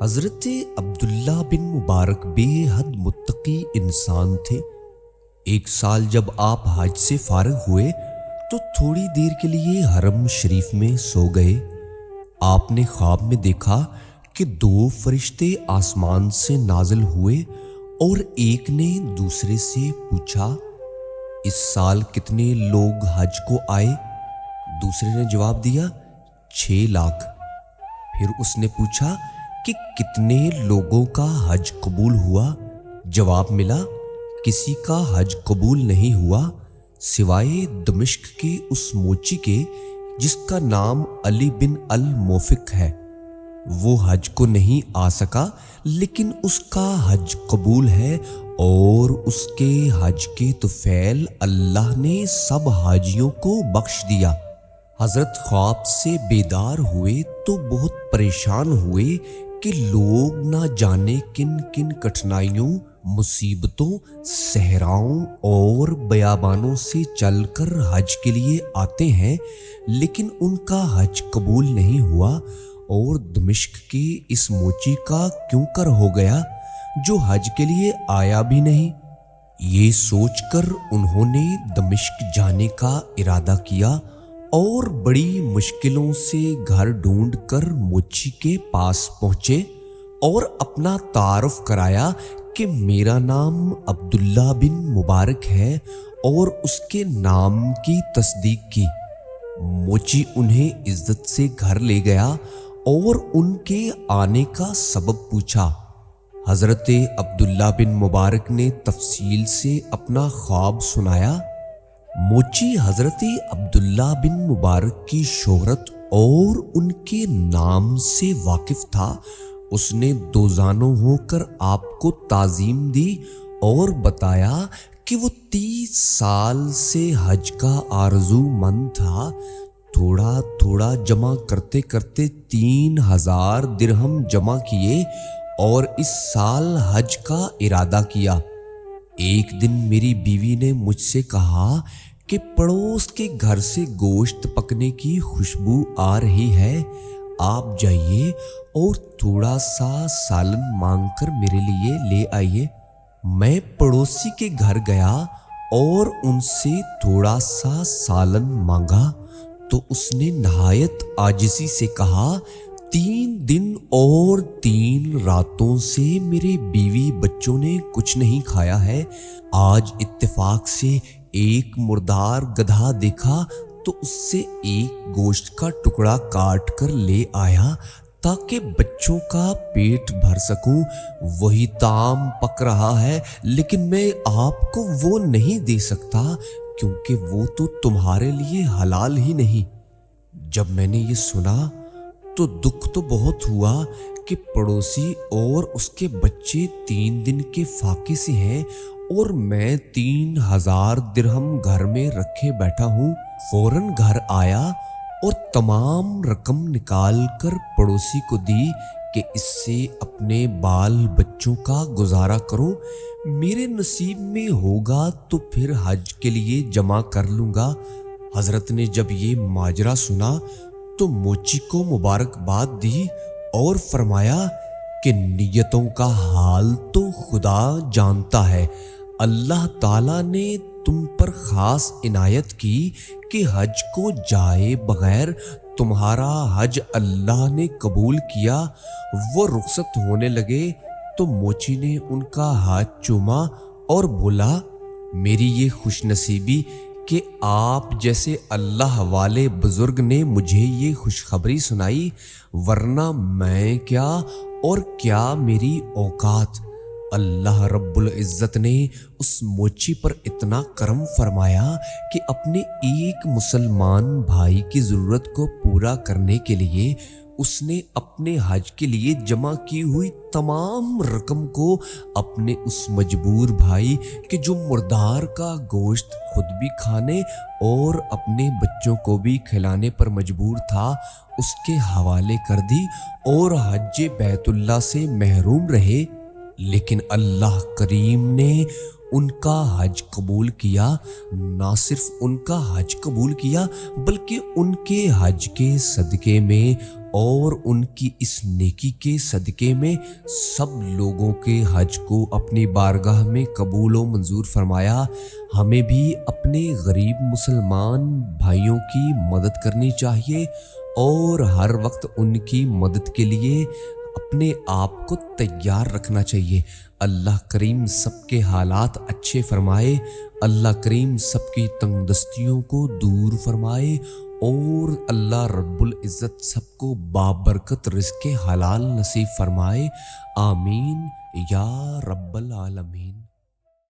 حضرت عبداللہ بن مبارک بے حد متقی انسان تھے۔ ایک سال جب آپ حج سے فارغ ہوئے تو تھوڑی دیر کے لیے حرم شریف میں سو گئے۔ آپ نے خواب میں دیکھا کہ دو فرشتے آسمان سے نازل ہوئے اور ایک نے دوسرے سے پوچھا، اس سال کتنے لوگ حج کو آئے؟ دوسرے نے جواب دیا، 6 لاکھ۔ پھر اس نے پوچھا کہ کتنے لوگوں کا حج قبول ہوا؟ جواب ملا، کسی کا حج قبول نہیں ہوا سوائے دمشق کے اس موچی کے جس کا نام علی بن الموفق ہے۔ وہ حج کو نہیں آ سکا لیکن اس کا حج قبول ہے اور اس کے حج کے طفیل اللہ نے سب حاجیوں کو بخش دیا۔ حضرت خواب سے بیدار ہوئے تو بہت پریشان ہوئے کہ لوگ نہ جانے کن کن کٹھنائیوں، مصیبتوں، صحراؤں اور بیابانوں سے چل کر حج کے لیے آتے ہیں لیکن ان کا حج قبول نہیں ہوا، اور دمشق کے اس موچی کا کیوں کر ہو گیا جو حج کے لیے آیا بھی نہیں۔ یہ سوچ کر انہوں نے دمشق جانے کا ارادہ کیا اور بڑی مشکلوں سے گھر ڈھونڈ کر موچی کے پاس پہنچے اور اپنا تعارف کرایا کہ میرا نام عبداللہ بن مبارک ہے اور اس کے نام کی تصدیق کی۔ موچی انہیں عزت سے گھر لے گیا اور ان کے آنے کا سبب پوچھا۔ حضرت عبداللہ بن مبارک نے تفصیل سے اپنا خواب سنایا۔ موچی حضرت عبداللہ بن مبارک کی شہرت اور ان کے نام سے واقف تھا۔ اس نے دوزانوں ہو کر آپ کو تعظیم دی اور بتایا کہ وہ 30 سال سے حج کا آرزو مند تھا۔ تھوڑا تھوڑا جمع کرتے کرتے 3000 درہم جمع کیے اور اس سال حج کا ارادہ کیا۔ ایک دن میری بیوی نے مجھ سے کہا کہ پڑوس کے گھر سے گوشت پکنے کی خوشبو آ رہی ہے، آپ جائیے اور تھوڑا سا سالن مانگ کر میرے لیے لے آئیے۔ میں پڑوسی کے گھر گیا اور ان سے تھوڑا سا سالن مانگا تو اس نے نہایت عاجزی سے کہا، 3 دن اور 3 راتوں سے میرے بیوی بچوں نے کچھ نہیں کھایا ہے۔ آج اتفاق سے ایک مردار گدھا دیکھا تو اس سے ایک گوشت کا ٹکڑا کاٹ کر لے آیا تاکہ بچوں کا پیٹ بھر سکوں۔ وہی طعام پک رہا ہے لیکن میں آپ کو وہ نہیں دے سکتا کیونکہ وہ تو تمہارے لیے حلال ہی نہیں۔ جب میں نے یہ سنا تو دکھ تو بہت ہوا کہ پڑوسی اور اس کے بچے 3 دن کے فاقے سے ہیں اور میں 3000 درہم گھر میں رکھے بیٹھا ہوں۔ فوراً گھر آیا اور تمام رقم نکال کر پڑوسی کو دی کہ اس سے اپنے بال بچوں کا گزارا کرو، میرے نصیب میں ہوگا تو پھر حج کے لیے جمع کر لوں گا۔ حضرت نے جب یہ ماجرا سنا تو موچی کو مبارکباد دی اور فرمایا کہ نیتوں کا حال تو خدا جانتا ہے۔ اللہ تعالیٰ نے تم پر خاص عنایت کی کہ حج کو جائے بغیر تمہارا حج اللہ نے قبول کیا۔ وہ رخصت ہونے لگے تو موچی نے ان کا ہاتھ چوما اور بولا، میری یہ خوش نصیبی کہ آپ جیسے اللہ والے بزرگ نے مجھے یہ خوشخبری سنائی، ورنہ میں کیا اور کیا میری اوقات۔ اللہ رب العزت نے اس موچی پر اتنا کرم فرمایا کہ اپنے ایک مسلمان بھائی کی ضرورت کو پورا کرنے کے لیے اس نے اپنے حج کے لیے جمع کی ہوئی تمام رقم کو اپنے اس مجبور بھائی کہ جو مردار کا گوشت خود بھی کھانے اور اپنے بچوں کو بھی کھلانے پر مجبور تھا اس کے حوالے کر دی اور حج بیت اللہ سے محروم رہے۔ لیکن اللہ کریم نے ان کا حج قبول کیا۔ نہ صرف ان کا حج قبول کیا بلکہ ان کے حج کے صدقے میں اور ان کی اس نیکی کے صدقے میں سب لوگوں کے حج کو اپنی بارگاہ میں قبول و منظور فرمایا۔ ہمیں بھی اپنے غریب مسلمان بھائیوں کی مدد کرنی چاہیے اور ہر وقت ان کی مدد کے لیے اپنے آپ کو تیار رکھنا چاہیے۔ اللہ کریم سب کے حالات اچھے فرمائے، اللہ کریم سب کی تنگ دستیوں کو دور فرمائے، اور اللہ رب العزت سب کو بابرکت رزق حلال نصیب فرمائے۔ آمین یا رب العالمین۔